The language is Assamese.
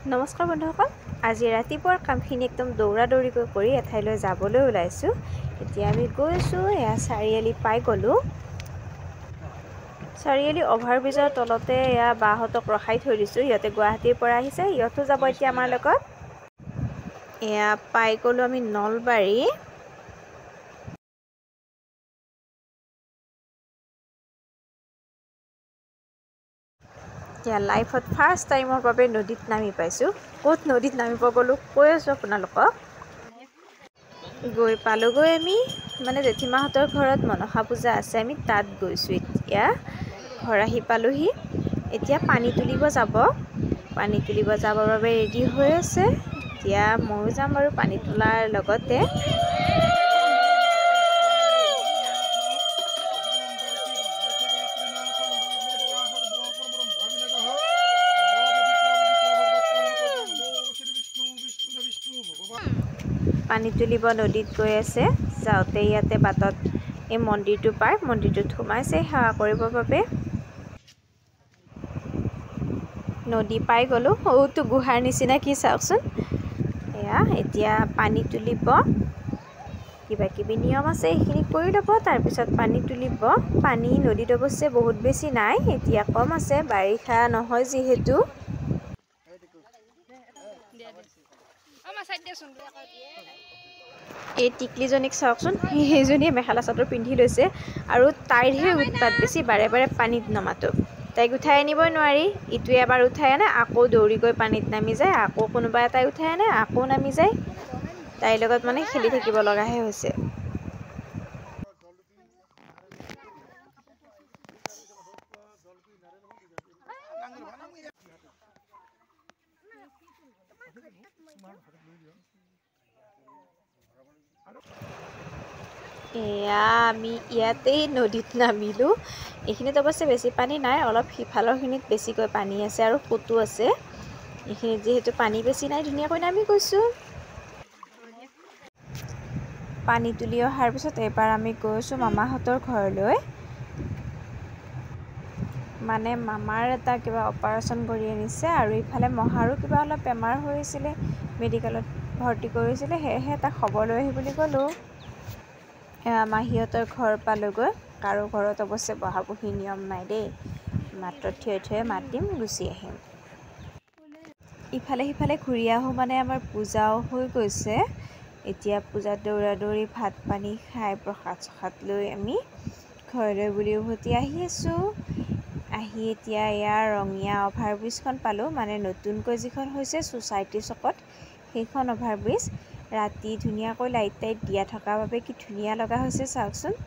নমস্কাৰ বন্ধুসকল, আজি ৰাতিপুৱাৰ কামখিনি একদম দৌৰা-দৌৰিকৈ কৰি এঠাইলৈ যাবলৈ ওলাইছোঁ। এতিয়া আমি গৈছোঁ, এয়া চাৰিআলি পাই গ'লোঁ। চাৰিআলি অভাৰব্ৰিজৰ তলতে এয়া বাহঁতক ৰখাই থৈ দিছোঁ। ইহঁতে গুৱাহাটীৰ পৰা আহিছে, ইহঁতো যাব এতিয়া আমাৰ লগত। এয়া পাই গ'লোঁ আমি নলবাৰী। এতিয়া লাইফত ফাৰ্ষ্ট টাইমৰ বাবে নদীত নামি পাইছোঁ। ক'ত নদীত নামিব গ'লোঁ কৈ আছোঁ আপোনালোকক। গৈ পালোঁগৈ আমি, মানে জেঠীমাহঁতৰ ঘৰত মনসা পূজা আছে, আমি তাত গৈছোঁ। এতিয়া ঘৰ আহি পালোঁহি। এতিয়া পানী তুলিব যাবৰ বাবে ৰেডি হৈ আছে। এতিয়া ময়ো যাম বাৰু পানী তোলাৰ লগতে। পানী তুলিব নদীত গৈ আছে। যাওঁতে ইয়াতে বাটত এই মন্দিৰটো পায়, মন্দিৰটোত সোমাইছে সেৱা কৰিবৰ বাবে। নদী পাই গ'লোঁ। সৰুটো গুহাৰ নিচিনা কি চাওকচোন। এয়া এতিয়া পানী তুলিব, কিবা কিবি নিয়ম আছে সেইখিনি কৰি ল'ব, তাৰপিছত পানী তুলিব। পানী নদীত অৱশ্যে বহুত বেছি নাই, এতিয়া কম আছে, বাৰিষা নহয় যিহেতু। এই টিকলিজনীক চাওকচোন, সেইজনীয়ে মেখেলা চাদৰ পিন্ধি লৈছে আৰু তাইৰহে উৎপাত বেছি, বাৰে বাৰে পানীত নমাটো। তাইক উঠাই আনিবই নোৱাৰি, ইটোৱে এবাৰ উঠাই আনে, আকৌ দৌৰি গৈ পানীত নামি যায়, আকৌ কোনোবা এটাই উঠাই আনে, আকৌ নামি যায়। তাইৰ লগত মানে খেলি থাকিব লগাহে হৈছে। এয়া আমি ইয়াতেই নদীত নামিলোঁ। এইখিনিত অৱশ্যে বেছি পানী নাই, অলপ সিফালৰখিনিত বেছিকৈ পানী আছে আৰু সোঁতো আছে। এইখিনিত যিহেতু পানী বেছি নাই, ধুনীয়াকৈ নামি গৈছোঁ। পানী তুলি অহাৰ পিছত এইবাৰ আমি গৈছোঁ মামাহঁতৰ ঘৰলৈ। মানে মামাৰ এটা কিবা অপাৰেশ্যন কৰি আনিছে আৰু ইফালে মহাৰো কিবা অলপ বেমাৰ হৈছিলে, মেডিকেলত ভৰ্তি কৰিছিলে, সেয়েহে তাক খবৰ লৈ আহি বুলি ক'লোঁ। মাহীহঁতৰ ঘৰ পালোঁগৈ। কাৰো ঘৰত অৱশ্যে বহা বহি নিয়ম নাই দেই, মাত্ৰ থিয় থিয় মাত দিম, গুচি আহিম। ইফালে সিফালে ঘূৰি আহোঁ মানে আমাৰ পূজাও হৈ গৈছে। এতিয়া পূজাত দৌৰা দৌৰি ভাত পানী খাই প্ৰসাদ চসাদ লৈ আমি ঘৰলৈ বুলি উভতি আহি আছোঁ। আহি এতিয়া ইয়াৰ ৰঙীয়া অভাৰব্ৰিজখন পালোঁ, মানে নতুনকৈ যিখন হৈছে ছ'চাইটি চকত, সেইখন অভাৰব্ৰিজ। ৰাতি ধুনীয়াকৈ লাইট টাইট দিয়া থকাৰ বাবে কি ধুনীয়া লগা হৈছে চাওকচোন।